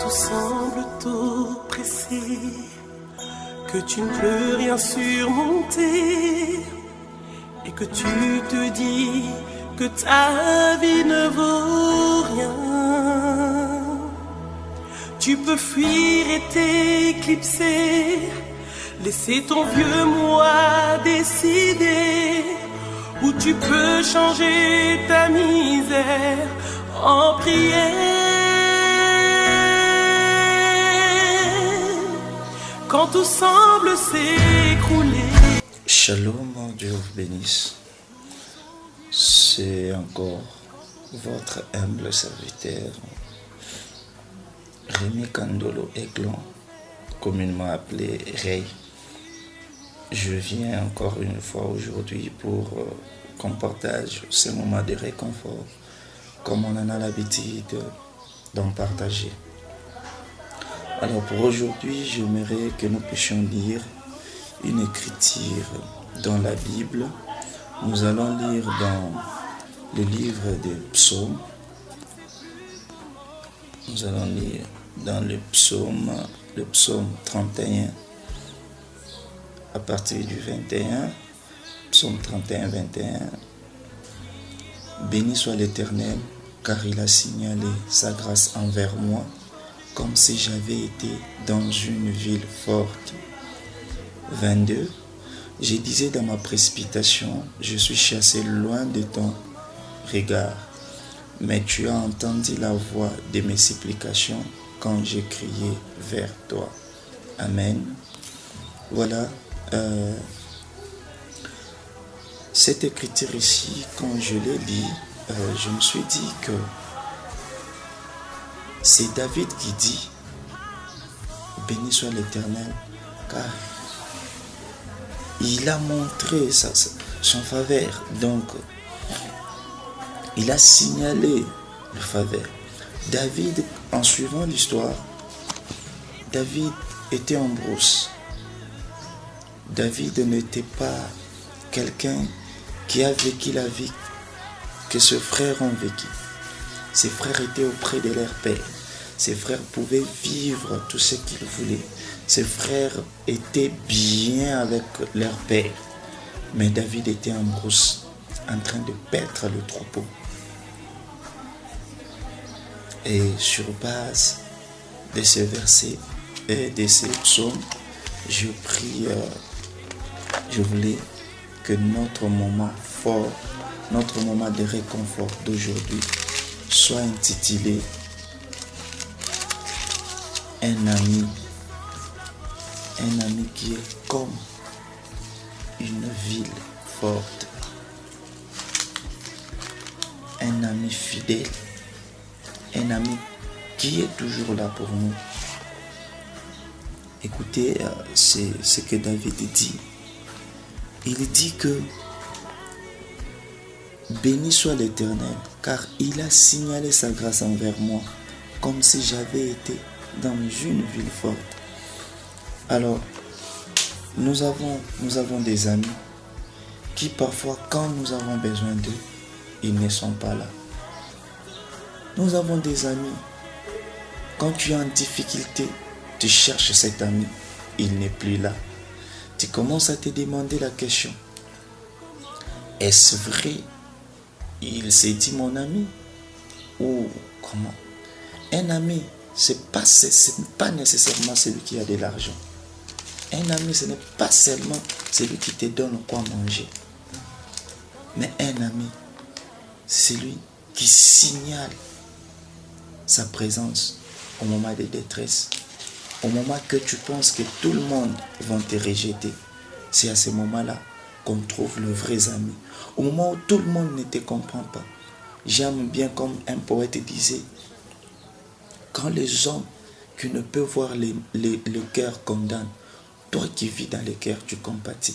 tout semble t'oppresser, que tu ne peux rien surmonter, et que tu te dis que ta vie ne vaut rien. Tu peux fuir et t'éclipser, laisser ton vieux moi décider, ou tu peux changer ta misère en prière. Quand tout semble s'écrouler. Shalom, Dieu vous bénisse. C'est encore votre humble serviteur, Rémi Kandolo Aiglon, communément appelé Ray. Je viens encore une fois aujourd'hui pour qu'on partage ce moment de réconfort, comme on en a l'habitude d'en partager. Alors pour aujourd'hui, j'aimerais que nous puissions lire une écriture dans la Bible. Nous allons lire dans le livre des psaumes. Nous allons lire dans le psaume 31, à partir du 21, psaume 31, 21. Béni soit l'Éternel, car il a signalé sa grâce envers moi, comme si j'avais été dans une ville forte. 22. Je disais dans ma précipitation, je suis chassé loin de ton regard, mais tu as entendu la voix de mes supplications quand j'ai crié vers toi. Amen. Voilà, cette écriture ici, quand je l'ai lu, je me suis dit que c'est David qui dit, béni soit l'Éternel, car il a montré son faveur, donc il a signalé le faveur. David, en suivant l'histoire, David était en brousse. David n'était pas quelqu'un qui a vécu la vie que ses frères ont vécu. Ses frères étaient auprès de leur père. Ses frères pouvaient vivre tout ce qu'ils voulaient. Ses frères étaient bien avec leur père. Mais David était en brousse, en train de paître le troupeau. Et sur base de ces versets et de ces psaumes, je voulais que notre moment fort, notre moment de réconfort d'aujourd'hui soit intitulé un ami qui est comme une ville forte, un ami fidèle, un ami qui est toujours là pour nous. Écoutez, c'est ce que David dit. Il dit que béni soit l'Éternel, car il a signalé sa grâce envers moi, comme si j'avais été dans une ville forte. Alors, nous avons des amis qui parfois, quand nous avons besoin d'eux, ils ne sont pas là. Nous avons des amis, quand tu es en difficulté, tu cherches cet ami, il n'est plus là. Tu commences à te demander la question, est-ce vrai? Il s'est dit mon ami? Ou comment? Un ami, ce n'est pas nécessairement celui qui a de l'argent. Un ami, ce n'est pas seulement celui qui te donne quoi manger. Mais un ami, c'est celui qui signale sa présence au moment de détresse. Au moment que tu penses que tout le monde va te rejeter. C'est à ce moment-là qu'on trouve le vrai ami. Au moment où tout le monde ne te comprend pas. J'aime bien comme un poète disait, quand les hommes qui ne peuvent voir le cœur condamnent, toi qui vis dans le cœur, tu compatis.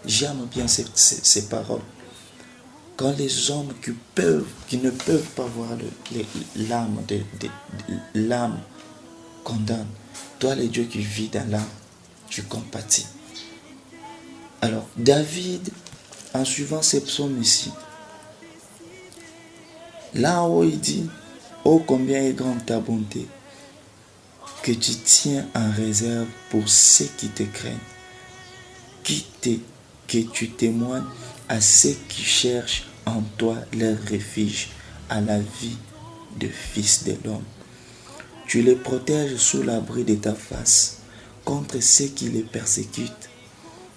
J'aime bien ces paroles. Quand les hommes qui ne peuvent pas voir l'âme condamne, toi le Dieu qui vit dans l'âme, tu compatis. Alors David, en suivant ces psaumes ici, là où il dit, oh combien est grande ta bonté, que tu tiens en réserve pour ceux qui te craignent, que tu témoignes à ceux qui cherchent en toi leur refuge à la vie de Fils de l'homme. Tu les protèges sous l'abri de ta face contre ceux qui les persécutent.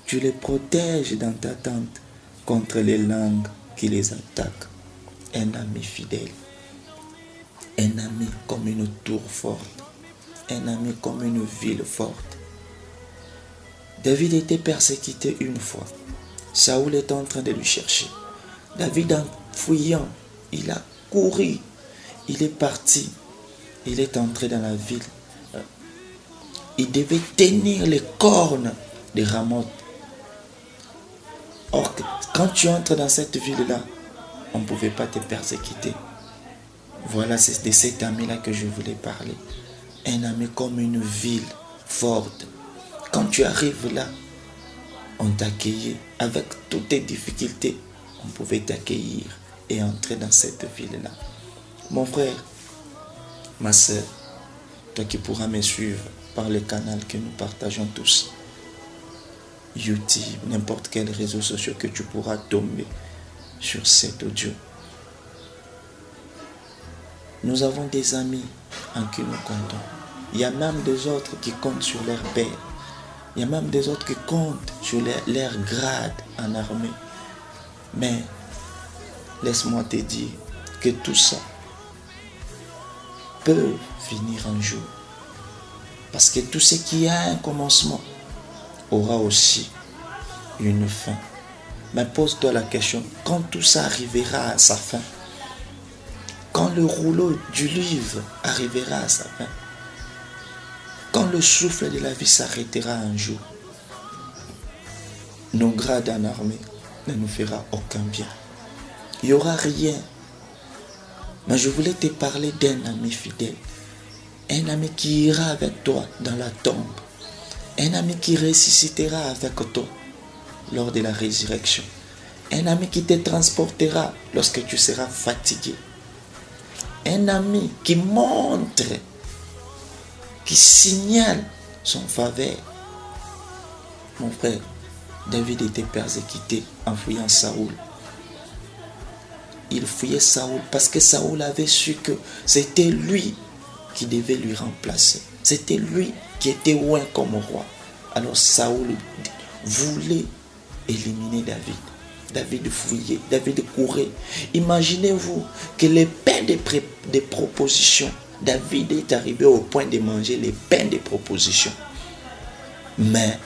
Tu les protèges dans ta tente contre les langues qui les attaquent. Un ami fidèle, un ami comme une tour forte, un ami comme une ville forte. David était persécuté une fois. Saoul est en train de lui chercher. David, en fuyant, il a couru. Il est parti. Il est entré dans la ville. Il devait tenir les cornes de Ramoth. Or, quand tu entres dans cette ville-là, on ne pouvait pas te persécuter. Voilà, c'est de cet ami-là que je voulais parler. Un ami comme une ville forte. Quand tu arrives là, on t'accueillait avec toutes tes difficultés. On pouvait t'accueillir et entrer dans cette ville-là. Mon frère, ma soeur, toi qui pourras me suivre par le canal que nous partageons tous, YouTube, n'importe quel réseau social que tu pourras tomber sur cet audio. Nous avons des amis en qui nous comptons. Il y a même des autres qui comptent sur leur père. Il y a même des autres qui comptent sur leur grade en armée. Mais laisse-moi te dire que tout ça peut finir un jour. Parce que tout ce qui a un commencement aura aussi une fin. Mais pose-toi la question, quand tout ça arrivera à sa fin, quand le rouleau du livre arrivera à sa fin, quand le souffle de la vie s'arrêtera un jour, nos grades en armée ne nous fera aucun bien. Il n'y aura rien. Mais je voulais te parler d'un ami fidèle. Un ami qui ira avec toi dans la tombe. Un ami qui ressuscitera avec toi lors de la résurrection. Un ami qui te transportera lorsque tu seras fatigué. Un ami qui montre, qui signale son faveur. Mon frère, David était persécuté en fuyant Saoul. Il fuyait Saoul parce que Saoul avait su que c'était lui qui devait lui remplacer. C'était lui qui était loin comme roi. Alors Saoul voulait éliminer David. David fuyait, David courait. Imaginez-vous que les pains de proposition, David est arrivé au point de manger les pains de proposition. Mais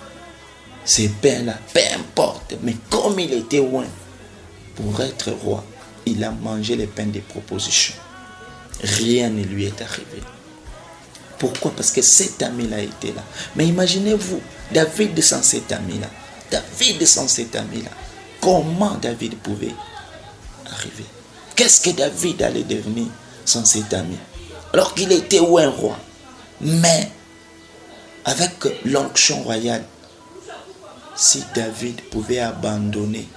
ces pains-là, peu importe, mais comme il était loin pour être roi, il a mangé les pains de proposition. Rien ne lui est arrivé. Pourquoi? Parce que cet ami-là était là. Mais imaginez-vous, David sans cet ami-là. David sans cet ami-là. Comment David pouvait arriver? Qu'est-ce que David allait devenir sans cet ami? Alors qu'il était où un roi? Mais avec l'onction royale, si David pouvait abandonner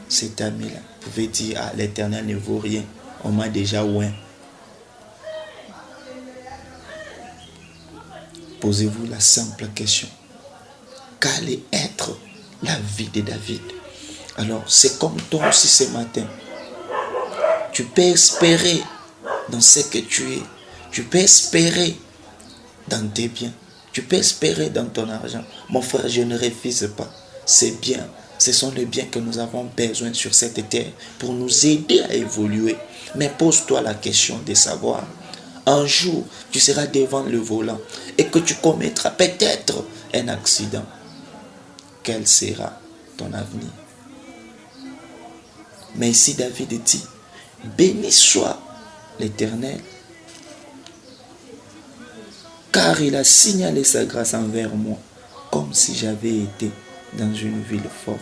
cet ami-là, pouvait dire, ah, l'Éternel ne vaut rien, on m'a déjà ouin. Posez-vous la simple question. Qu'allait être la vie de David? Alors, c'est comme toi aussi ce matin. Tu peux espérer dans ce que tu es. Tu peux espérer dans tes biens. Tu peux espérer dans ton argent. Mon frère, je ne refuse pas. C'est bien. Ce sont les biens que nous avons besoin sur cette terre pour nous aider à évoluer. Mais pose-toi la question de savoir, un jour, tu seras devant le volant et que tu commettras peut-être un accident. Quel sera ton avenir? Mais ici, David dit, béni soit l'Éternel, car il a signalé sa grâce envers moi, comme si j'avais été dans une ville forte.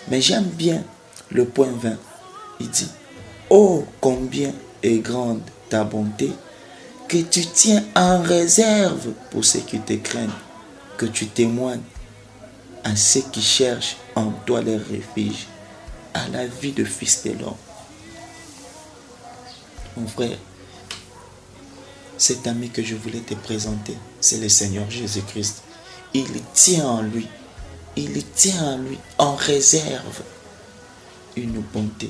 Mais j'aime bien le point 20. Il dit, oh, combien est grande ta bonté, que tu tiens en réserve pour ceux qui te craignent, que tu témoignes à ceux qui cherchent en toi leur refuge, à la vie de Fils de l'homme. Mon frère, Cet ami que je voulais te présenter, c'est le Seigneur Jésus-Christ. Il tient en lui, en réserve une bonté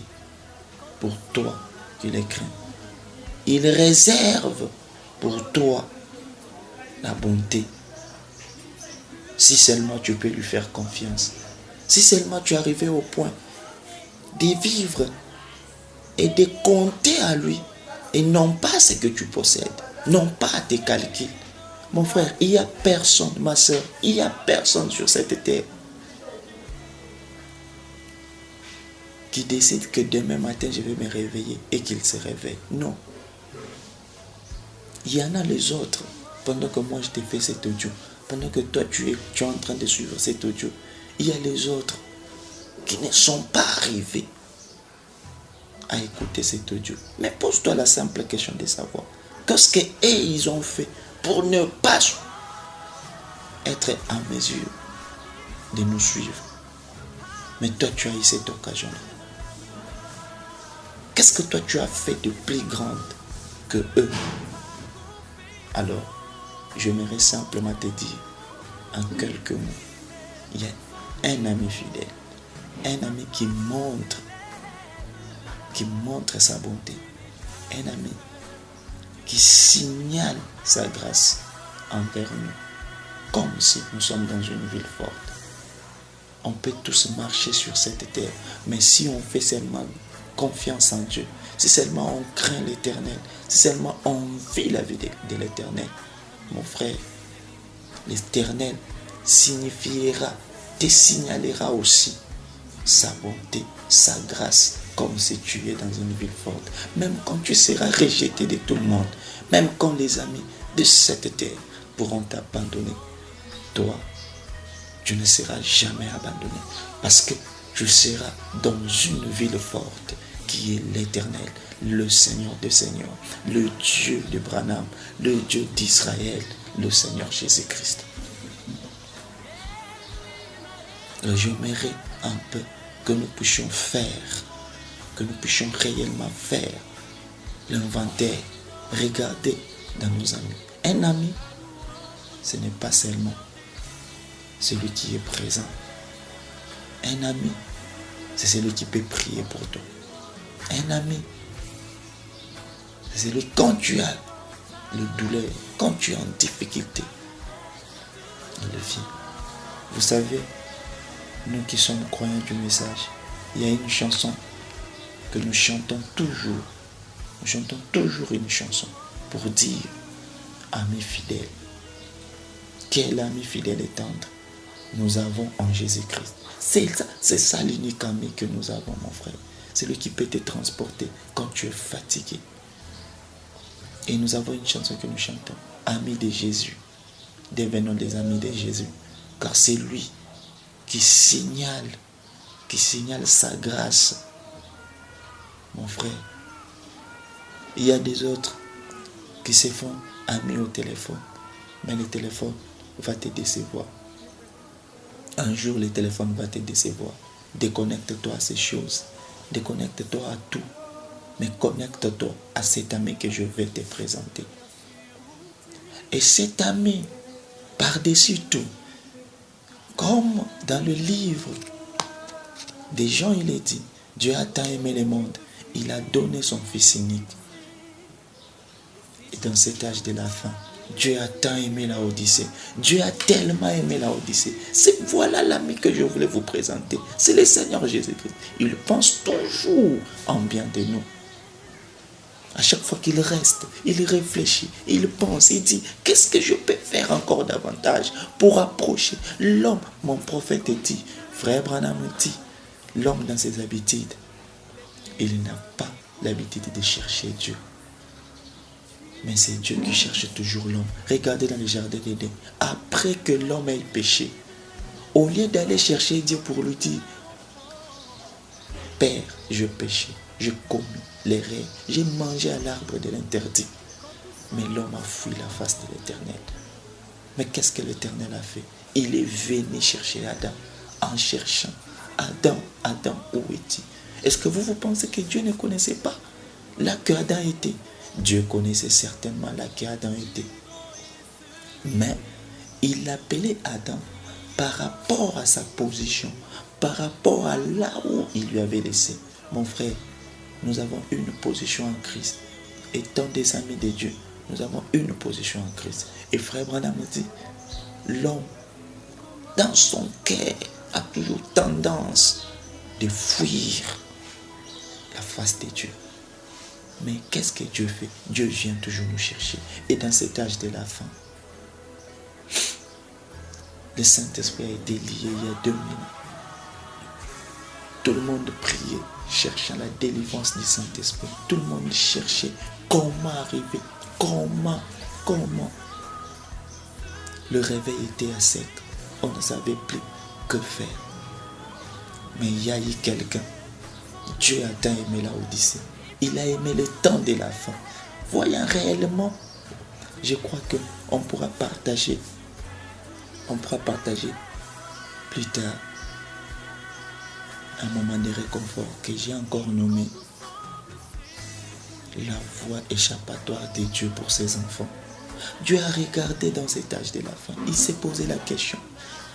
pour toi qui le crains. Il réserve pour toi la bonté. Si seulement tu peux lui faire confiance. Si seulement tu es arrivé au point de vivre et de compter à lui et non pas ce que tu possèdes, non pas tes calculs. Mon frère, il n'y a personne, ma soeur, il n'y a personne sur cette terre qui décide que demain matin je vais me réveiller et qu'il se réveille. Non. Il y en a les autres. Pendant que moi je t'ai fait cet audio, pendant que toi tu es en train de suivre cet audio, il y a les autres qui ne sont pas arrivés à écouter cet audio. Mais pose-toi la simple question de savoir qu'est-ce qu'eux ils ont fait pour ne pas être en mesure de nous suivre. Mais toi tu as eu cette occasion-là. Qu'est-ce que toi tu as fait de plus grande que eux? Alors, j'aimerais simplement te dire en quelques mots, il y a un ami fidèle, un ami qui montre sa bonté, un ami qui signale sa grâce envers nous, comme si nous sommes dans une ville forte. On peut tous marcher sur cette terre, mais si on fait seulement confiance en Dieu, si seulement on craint l'Éternel, si seulement on vit la vie de l'Éternel, mon frère, l'Éternel te signalera aussi sa bonté, sa grâce, comme si tu es dans une ville forte. Même quand tu seras rejeté de tout le monde, même quand les amis de cette terre pourront t'abandonner, toi, tu ne seras jamais abandonné, parce que tu seras dans une ville forte qui est l'Éternel, le Seigneur des Seigneurs, le Dieu de Branham, le Dieu d'Israël, le Seigneur Jésus-Christ. J'aimerais un peu que nous puissions réellement faire l'inventaire, regarder dans nos amis. Un ami, ce n'est pas seulement celui qui est présent. Un ami, c'est celui qui peut prier pour toi. Un ami, c'est celui quand tu as le douleur, quand tu es en difficulté, il vient. Vous savez, nous qui sommes croyants du message, il y a une chanson que nous chantons toujours. Nous chantons toujours une chanson pour dire ami fidèle. Quel ami fidèle et tendre nous avons en Jésus-Christ. C'est ça l'unique ami que nous avons, mon frère. C'est lui qui peut te transporter quand tu es fatigué. Et nous avons une chanson que nous chantons. Amis de Jésus. Devenons des amis de Jésus. Car c'est lui qui signale sa grâce. Mon frère, il y a des autres qui se font amis au téléphone. Mais le téléphone va te décevoir. Un jour, le téléphone va te décevoir. Déconnecte-toi à ces choses. Déconnecte-toi à tout. Mais connecte-toi à cet ami que je vais te présenter. Et cet ami, par-dessus tout, comme dans le livre des Jean, il est dit, Dieu a tant aimé le monde, il a donné son Fils unique. Et dans cet âge de la fin, Dieu a tant aimé la Odyssée. Dieu a tellement aimé la Odyssée. Voilà l'ami que je voulais vous présenter. C'est le Seigneur Jésus-Christ. Il pense toujours en bien de nous. À chaque fois qu'il reste, il réfléchit, il pense, il dit, qu'est-ce que je peux faire encore davantage pour approcher l'homme? Mon prophète dit, frère Branham dit, l'homme dans ses habitudes, il n'a pas l'habitude de chercher Dieu. Mais c'est Dieu qui cherche toujours l'homme. Regardez dans le jardin d'Éden. Après que l'homme ait péché, au lieu d'aller chercher Dieu pour lui dire, Père, je péché, je commis l'erreur, j'ai mangé à l'arbre de l'interdit. Mais l'homme a fui la face de l'Éternel. Mais qu'est-ce que l'Éternel a fait? Il est venu chercher Adam en cherchant. Adam, où es-tu? Est-ce que vous pensez que Dieu ne connaissait pas là que Adam était? Dieu connaissait certainement là qui Adam était. Mais il appelait Adam par rapport à sa position, par rapport à là où il lui avait laissé. Mon frère, nous avons une position en Christ. Étant des amis de Dieu, nous avons une position en Christ. Et frère Branham dit, l'homme, dans son cœur, a toujours tendance de fuir la face de Dieu. Mais qu'est-ce que Dieu fait? Dieu vient toujours nous chercher. Et dans cet âge de la fin, le Saint-Esprit a été lié il y a 2000 ans. Tout le monde priait, cherchant la délivrance du Saint-Esprit. Tout le monde cherchait comment arriver, comment. Le réveil était à sec. On ne savait plus que faire. Mais il y a eu quelqu'un. Dieu a tant aimé la Odyssée. Il a aimé le temps de la fin. Voyant réellement, je crois qu'on pourra partager plus tard un moment de réconfort que j'ai encore nommé la voie échappatoire de Dieu pour ses enfants. Dieu a regardé dans cet âge de la fin. Il s'est posé la question,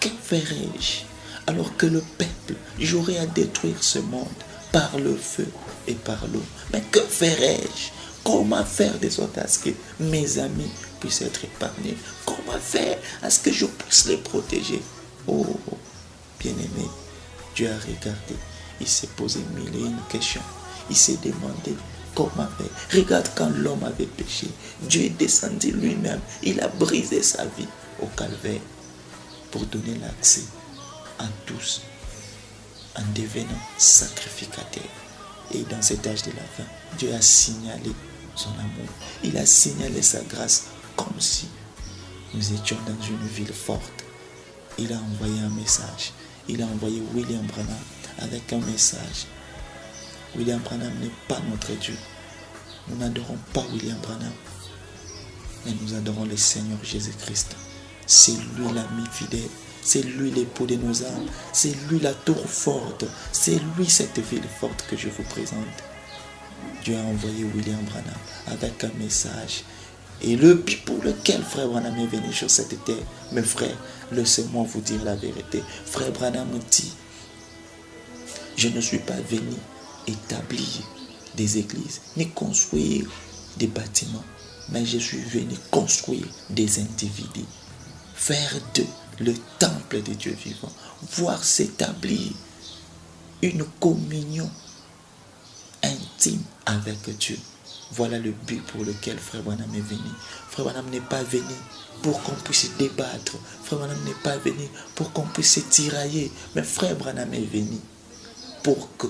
que ferai-je alors que le peuple jouerait à détruire ce monde par le feu et par l'eau? Mais que ferai-je? Comment faire de sorte à ce que mes amis puissent être épargnés? Comment faire à ce que je puisse les protéger? Oh, bien-aimé, Dieu a regardé. Il s'est posé mille et une questions. Il s'est demandé comment faire. Regarde, quand l'homme avait péché, Dieu est descendu lui-même. Il a brisé sa vie au calvaire pour donner l'accès à tous en devenant sacrificateur. Et dans cet âge de la fin, Dieu a signalé son amour. Il a signalé sa grâce comme si nous étions dans une ville forte. Il a envoyé un message. Il a envoyé William Branham avec un message. William Branham n'est pas notre Dieu. Nous n'adorons pas William Branham, mais nous adorons le Seigneur Jésus-Christ. C'est lui l'ami fidèle. C'est lui l'époux de nos âmes. C'est lui la tour forte. C'est lui cette ville forte que je vous présente. Dieu a envoyé William Branham avec un message. Et le but pour lequel frère Branham est venu sur cette terre, mes frères, laissez-moi vous dire la vérité. Frère Branham dit, je ne suis pas venu établir des églises, ni construire des bâtiments, mais je suis venu construire des individus. Faire d'eux le temple de Dieu vivant, voir s'établir une communion intime avec Dieu. Voilà le but pour lequel frère Branham est venu. Frère Branham n'est pas venu pour qu'on puisse débattre. Frère Branham n'est pas venu pour qu'on puisse se tirailler. Mais frère Branham est venu pour que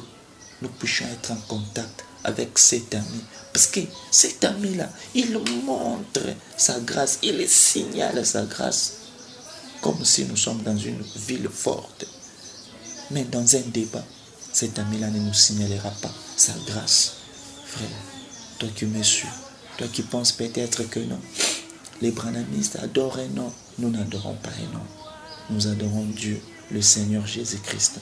nous puissions être en contact avec cet ami. Parce que cet ami-là, il montre sa grâce, il signale sa grâce. Comme si nous sommes dans une ville forte. Mais dans un débat, cet ami-là ne nous signalera pas sa grâce. Frère, toi qui me suis, toi qui penses peut-être que non, les branhamistes adorent un homme. Nous n'adorons pas un homme. Nous adorons Dieu, le Seigneur Jésus-Christ.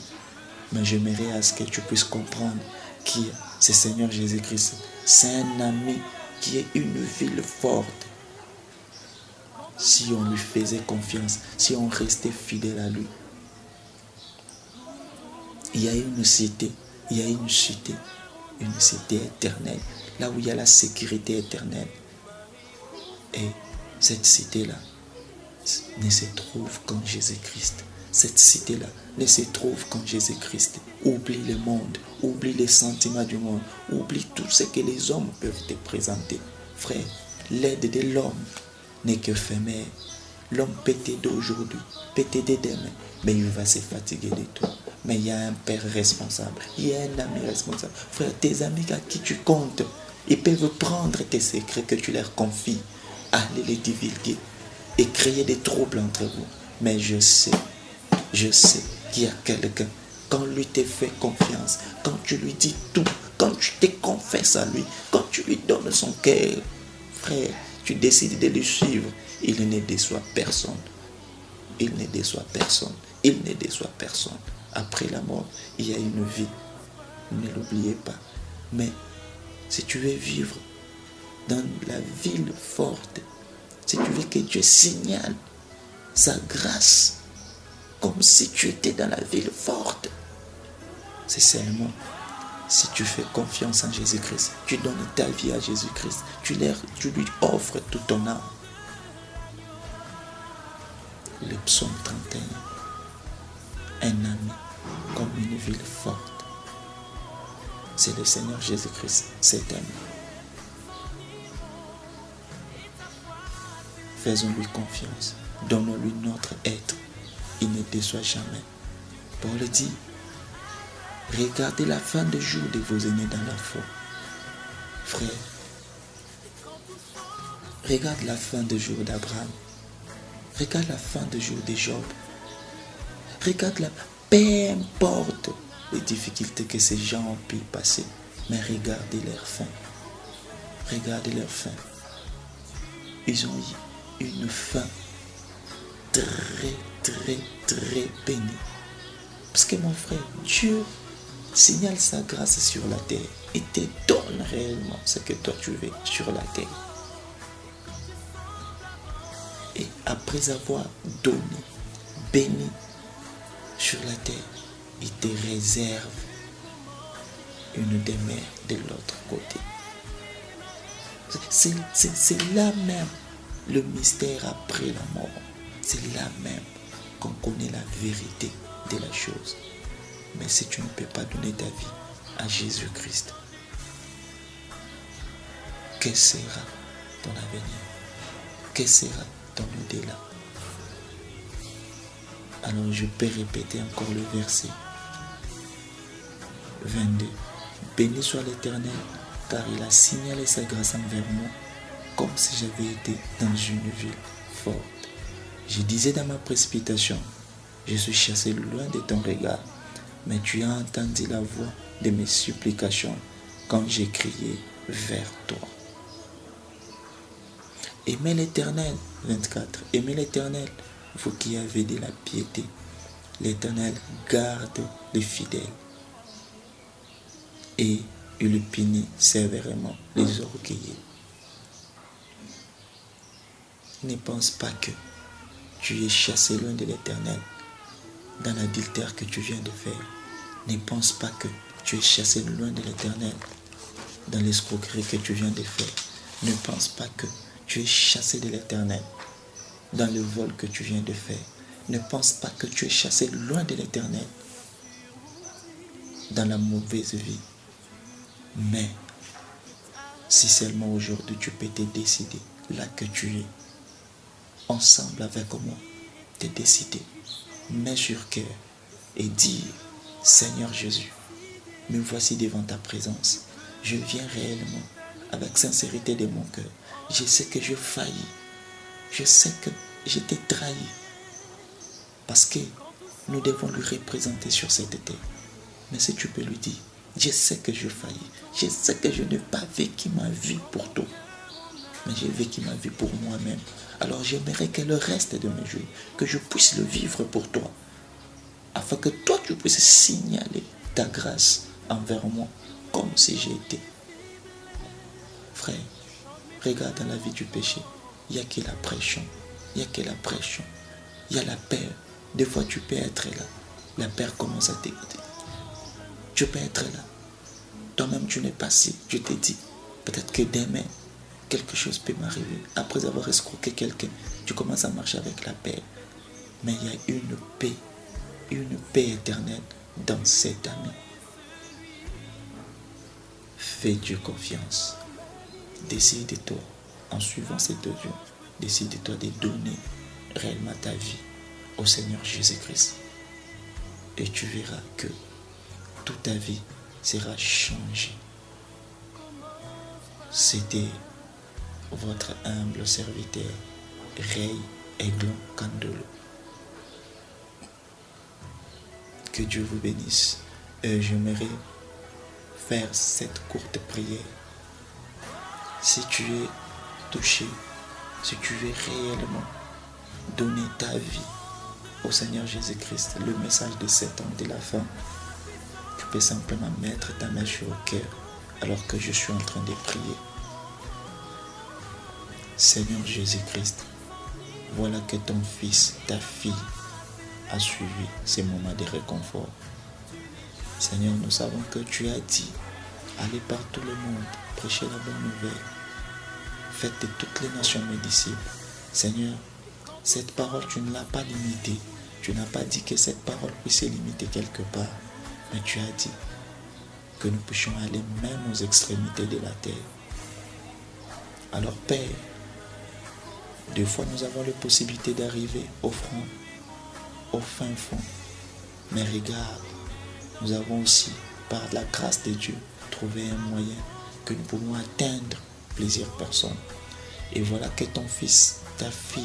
Mais j'aimerais à ce que tu puisses comprendre qui ce Seigneur Jésus-Christ. C'est un ami qui est une ville forte. Si on lui faisait confiance, si on restait fidèle à lui. Il y a une cité éternelle, là où il y a la sécurité éternelle. Et cette cité-là ne se trouve qu'en Jésus-Christ. Cette cité-là ne se trouve qu'en Jésus-Christ. Oublie le monde, oublie les sentiments du monde, oublie tout ce que les hommes peuvent te présenter. Frère, l'aide de l'homme n'est qu'éphémère. L'homme peut t'aider aujourd'hui, peut t'aider demain, mais il va se fatiguer de tout. Mais il y a un père responsable, il y a un ami responsable. Frère, tes amis à qui tu comptes, ils peuvent prendre tes secrets que tu leur confies, aller les divulguer et créer des troubles entre vous. Mais je sais qu'il y a quelqu'un, quand lui te fait confiance, quand tu lui dis tout, quand tu te confesses à lui, quand tu lui donnes son cœur, frère, tu décides de le suivre, il ne déçoit personne. Il ne déçoit personne. Il ne déçoit personne. Après la mort, il y a une vie. Ne l'oubliez pas. Mais si tu veux vivre dans la ville forte, si tu veux que Dieu signale sa grâce comme si tu étais dans la ville forte, c'est seulement si tu fais confiance en Jésus-Christ, tu donnes ta vie à Jésus-Christ, tu lui offres toute ton âme. Le psaume 31, un ami comme une ville forte. C'est le Seigneur Jésus-Christ, cet ami. Faisons-lui confiance, donnons-lui notre être. Il ne déçoit jamais. Paul dit, regardez la fin des jours de vos aînés dans la foi. Frère, regarde la fin des jours d'Abraham. Regarde la fin des jours de Job. Regarde peu importe les difficultés que ces gens ont pu passer, mais regardez leur fin. Regardez leur fin. Ils ont eu une fin très bénie. Parce que mon frère, Dieu signale sa grâce sur la terre et te donne réellement ce que toi tu veux sur la terre. Et après avoir donné, béni sur la terre, il te réserve une demeure de l'autre côté. C'est là même le mystère après la mort. C'est là même qu'on connaît la vérité de la chose. Mais si tu ne peux pas donner ta vie à Jésus-Christ, que sera ton avenir? Que sera ton au-delà? Alors je peux répéter encore le verset 22. Béni soit l'Éternel, car il a signalé sa grâce envers moi, comme si j'avais été dans une ville forte. Je disais dans ma précipitation, je suis chassé loin de ton regard, mais tu as entendu la voix de mes supplications quand j'ai crié vers toi. Aimez l'Éternel, 24. Aimez l'Éternel, vous qui avez de la piété. L'Éternel garde les fidèles et il punit sévèrement les orgueilleux. Ne pense pas que tu es chassé loin de l'Éternel dans l'adultère que tu viens de faire. Ne pense pas que tu es chassé loin de l'Éternel dans l'escroquerie que tu viens de faire. Ne pense pas que tu es chassé de l'Éternel dans le vol que tu viens de faire. Ne pense pas que tu es chassé loin de l'Éternel dans la mauvaise vie. Mais si seulement aujourd'hui tu peux te décider, là que tu es, ensemble avec moi, te décider, mets sur cœur et dire, Seigneur Jésus, me voici devant ta présence. Je viens réellement avec sincérité de mon cœur. Je sais que je faillis. Je sais que je t'ai trahi. Parce que nous devons lui représenter sur cette terre. Mais si tu peux lui dire, je sais que je faillis. Je sais que je n'ai pas vécu ma vie pour toi. Mais j'ai vécu ma vie pour moi-même. Alors j'aimerais que le reste de mes jours, que je puisse le vivre pour toi. Afin que toi tu puisses signaler ta grâce envers moi comme si j'ai été. Frère, regarde dans la vie du péché. Il n'y a que la pression. Il n'y a que la pression. Il y a la peur. Des fois tu peux être là. La peur commence à t'écouter. Tu peux être là. Toi-même tu n'es pas si. Tu te dis, peut-être que demain, quelque chose peut m'arriver. Après avoir escroqué quelqu'un, tu commences à marcher avec la paix. Mais il y a une paix éternelle dans cet ami. Fais Dieu confiance. Décide-toi, en suivant cet audio, décide-toi de donner réellement ta vie au Seigneur Jésus-Christ. Et tu verras que toute ta vie sera changée. C'était votre humble serviteur, Ray Aiglon Kandolo. Que Dieu vous bénisse. Et j'aimerais faire cette courte prière. Si tu es touché, si tu veux réellement donner ta vie au Seigneur Jésus-Christ, le message de cet homme de la fin, tu peux simplement mettre ta main sur le cœur alors que je suis en train de prier. Seigneur Jésus-Christ, voilà que ton fils, ta fille a suivi ces moments de réconfort. Seigneur, nous savons que tu as dit, allez par tout le monde, prêchez la bonne nouvelle, faites de toutes les nations mes disciples. Seigneur, cette parole, tu ne l'as pas limitée. Tu n'as pas dit que cette parole puisse se limiter quelque part, mais tu as dit que nous puissions aller même aux extrémités de la terre. Alors Père, des fois nous avons la possibilité d'arriver au front, au fin fond, mais regarde, nous avons aussi, par la grâce de Dieu, trouvé un moyen que nous pouvons atteindre plusieurs personnes. Et voilà que ton fils, ta fille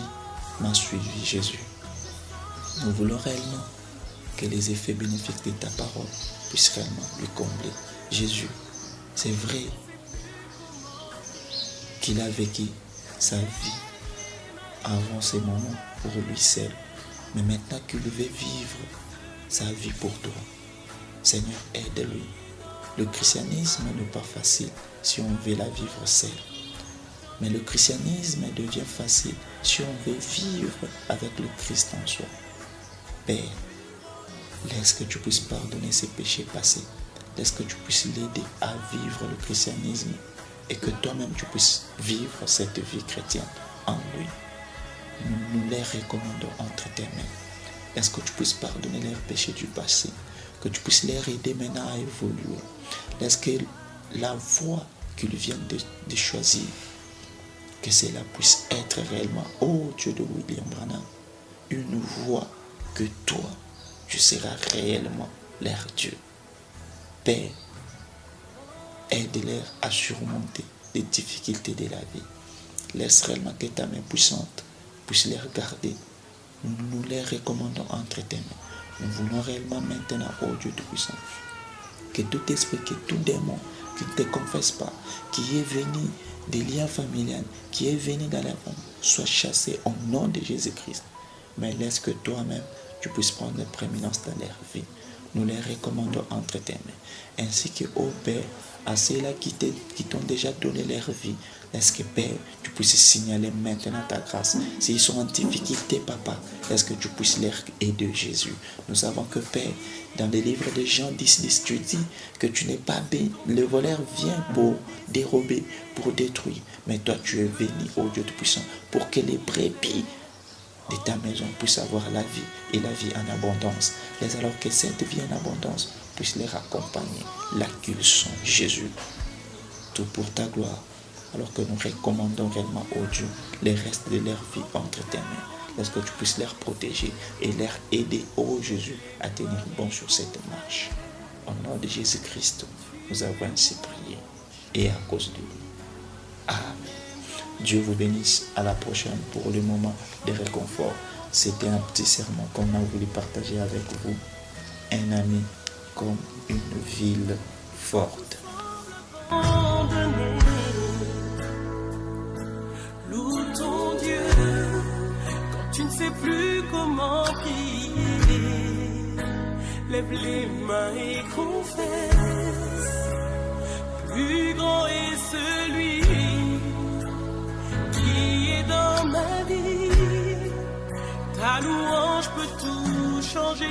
m'a suivi, Jésus. Nous voulons réellement que les effets bénéfiques de ta parole puissent réellement lui combler. Jésus, c'est vrai qu'il a vécu sa vie avant ces moments pour lui seul. Mais maintenant qu'il veut vivre sa vie pour toi, Seigneur, aide-lui. Le christianisme n'est pas facile si on veut la vivre seul. Mais le christianisme devient facile si on veut vivre avec le Christ en soi. Père, laisse que tu puisses pardonner ses péchés passés. Laisse que tu puisses l'aider à vivre le christianisme et que toi-même tu puisses vivre cette vie chrétienne en lui. Nous les recommandons entre tes mains. Laisse que tu puisses pardonner leurs péchés du passé, que tu puisses les aider maintenant à évoluer. Laisse que la voie qu'ils viennent de choisir, que cela puisse être réellement, ô Dieu de William Branham, une voie que toi, tu seras réellement leur Dieu. Père, aide-les à surmonter les difficultés de la vie. Laisse réellement que ta main puissante puisse les regarder. Nous les recommandons entre tes mains. Nous voulons réellement maintenant, ô Dieu de puissance, que tout esprit, que tout démon qui ne te confesse pas, qui est venu des liens familiaux, qui est venu dans la famille, soit chassé au nom de Jésus-Christ. Mais laisse que toi-même, tu puisses prendre la prééminence dans leur vie. Nous les recommandons entre tes mains. Ainsi que, ô Père, à ceux-là qui t'ont déjà donné leur vie, laisse que, Père, tu puisses signaler maintenant ta grâce. S'ils sont en difficulté, Papa, laisse que tu puisses leur aider, Jésus. Nous savons que, Père, dans le livre de Jean 10, tu dis que tu n'es pas béni. Le voleur vient pour dérober, pour détruire. Mais toi, tu es venu, ô Dieu Tout-Puissant, pour que les brebis de ta maison puissent avoir la vie et la vie en abondance. Laisse alors que cette vie en abondance puisse les accompagner là qu'ils sont, Jésus. Tout pour ta gloire. Alors que nous recommandons réellement, ô Dieu, les restes de leur vie entre tes mains. Laisse que tu puisses les protéger et les aider, ô Jésus, à tenir bon sur cette marche. Au nom de Jésus-Christ, nous avons ainsi prié et à cause de lui. Amen. Dieu vous bénisse. À la prochaine pour le moment de réconfort. C'était un petit sermon qu'on a voulu partager avec vous. Un ami comme une ville forte. Loue ton Dieu quand tu ne sais plus comment prier. Lève les mains et confesse. Plus grand est celui qui est dans ma vie. Ta louange peut tout changer.